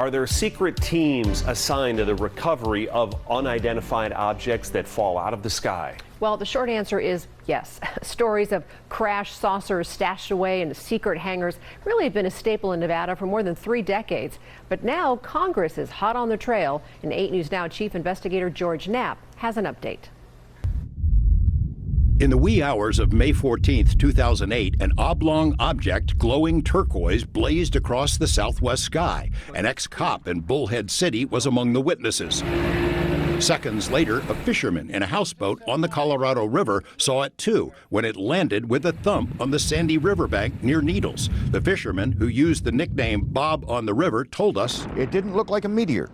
Are there secret teams assigned to the recovery of unidentified objects that fall out of the sky? Well, the short answer is yes. Stories of crashed saucers stashed away in secret hangars really have been a staple in Nevada for more than 3 decades. But now Congress is hot on the trail, and 8 News Now Chief Investigator George Knapp has an update. In the wee hours of May 14, 2008, an oblong object glowing turquoise blazed across the southwest sky. An ex-cop in Bullhead City was among the witnesses. Seconds later, a fisherman in a houseboat on the Colorado River saw it too when it landed with a thump on the sandy riverbank near Needles. The fisherman, who used the nickname Bob on the River, told us, "It didn't look like a meteor.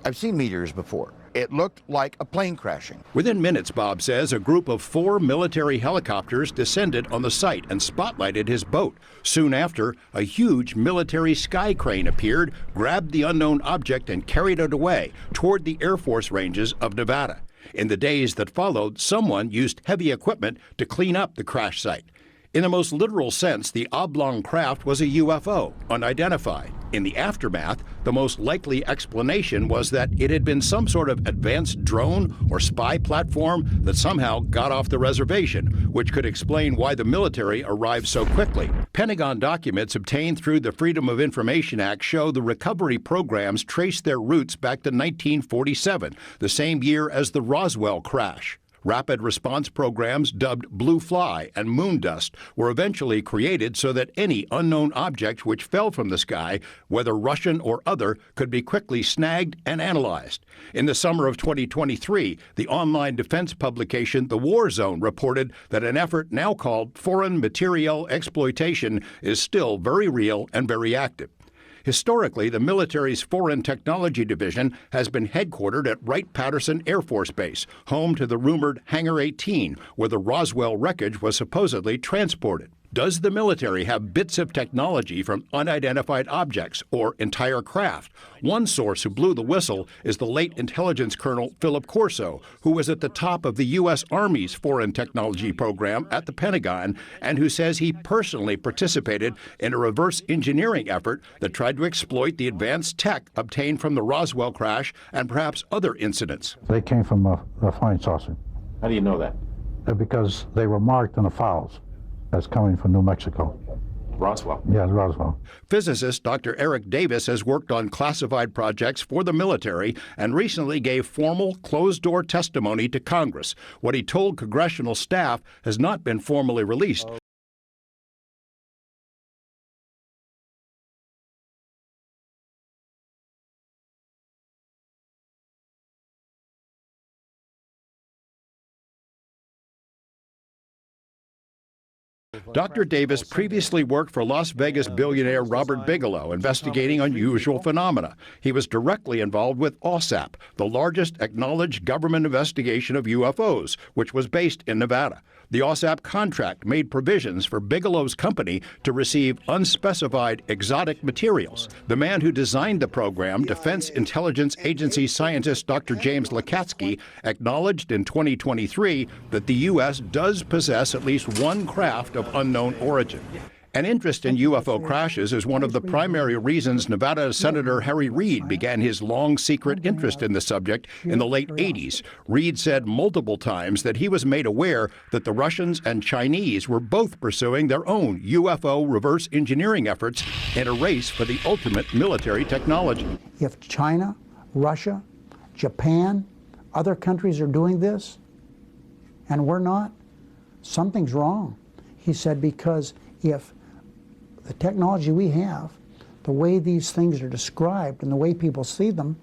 I've seen meteors before. It looked like a plane crashing." Within minutes, Bob says, a group of 4 military helicopters descended on the site and spotlighted his boat. Soon after, a huge military sky crane appeared, grabbed the unknown object, and carried it away toward the Air Force ranges of Nevada. In the days that followed, someone used heavy equipment to clean up the crash site. In the most literal sense, the oblong craft was a UFO, unidentified. In the aftermath, the most likely explanation was that it had been some sort of advanced drone or spy platform that somehow got off the reservation, which could explain why the military arrived so quickly. Pentagon documents obtained through the Freedom of Information Act show the recovery programs traced their roots back to 1947, the same year as the Roswell crash. Rapid response programs dubbed Blue Fly and Moon Dust were eventually created so that any unknown object which fell from the sky, whether Russian or other, could be quickly snagged and analyzed. In the summer of 2023, the online defense publication The War Zone reported that an effort now called Foreign Materiel Exploitation is still very real and very active. Historically, the military's Foreign Technology Division has been headquartered at Wright-Patterson Air Force Base, home to the rumored Hangar 18, where the Roswell wreckage was supposedly transported. Does the military have bits of technology from unidentified objects or entire craft? One source who blew the whistle is the late intelligence colonel Philip Corso, who was at the top of the U.S. Army's foreign technology program at the Pentagon, and who says he personally participated in a reverse engineering effort that tried to exploit the advanced tech obtained from the Roswell crash and perhaps other incidents. They came from a flying saucer. How do you know that? Because they were marked on the files as coming from New Mexico. Roswell? Yeah, Roswell. Physicist Dr. Eric Davis has worked on classified projects for the military and recently gave formal closed-door testimony to Congress. What he told congressional staff has not been formally released. Dr. Davis previously worked for Las Vegas billionaire Robert Bigelow, investigating unusual phenomena. He was directly involved with OSAP, the largest acknowledged government investigation of UFOs, which was based in Nevada. The OSAP contract made provisions for Bigelow's company to receive unspecified exotic materials. The man who designed the program, Defense Intelligence Agency scientist Dr. James Lakatsky, acknowledged in 2023 that the U.S. does possess at least one craft of unknown origin. An interest in UFO crashes is one of the primary reasons Nevada Senator Harry Reid began his long secret interest in the subject in the late 80s. Reid said multiple times that he was made aware that the Russians and Chinese were both pursuing their own UFO reverse engineering efforts in a race for the ultimate military technology. If China, Russia, Japan, other countries are doing this, and we're not, something's wrong. He said, because if the technology we have, the way these things are described and the way people see them,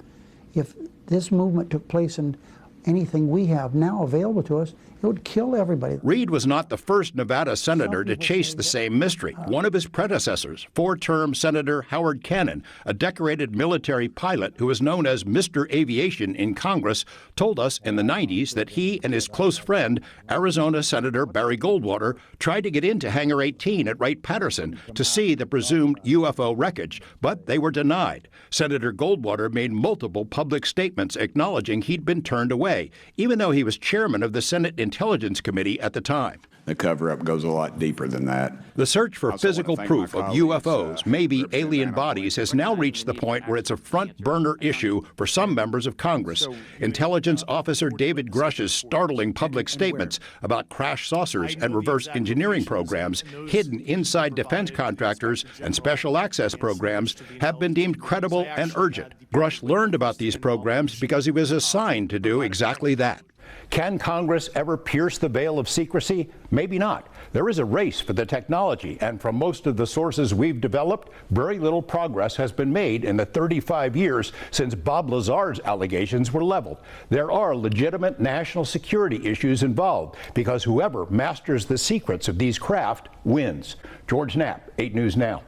if this movement took place in anything we have now available to us, it would kill everybody. Reid was not the first Nevada senator to chase the same mystery. One of his predecessors, 4-term Senator Howard Cannon, a decorated military pilot who is known as Mr. Aviation in Congress, told us in the 90s that he and his close friend, Arizona Senator Barry Goldwater, tried to get into Hangar 18 at Wright-Patterson to see the presumed UFO wreckage, but they were denied. Senator Goldwater made multiple public statements acknowledging he'd been turned away, even though he was chairman of the Senate Intelligence Committee at the time. the cover-up goes a lot deeper than that. The search for Also physical wanna thank proof my of colleagues, UFOs, maybe Representative alien Hannibal, bodies, has when now they reached the need point where it's a access to front burner issue for some members of Congress. Intelligence Officer David Grush's startling public statements about crash saucers and reverse engineering programs hidden inside defense contractors and special access programs have been deemed credible and urgent. Grush learned about these programs because he was assigned to do exactly that. Can Congress ever pierce the veil of secrecy? Maybe not. There is a race for the technology, and from most of the sources we've developed, very little progress has been made in the 35 years since Bob Lazar's allegations were leveled. There are legitimate national security issues involved because whoever masters the secrets of these craft wins. George Knapp, 8 News Now.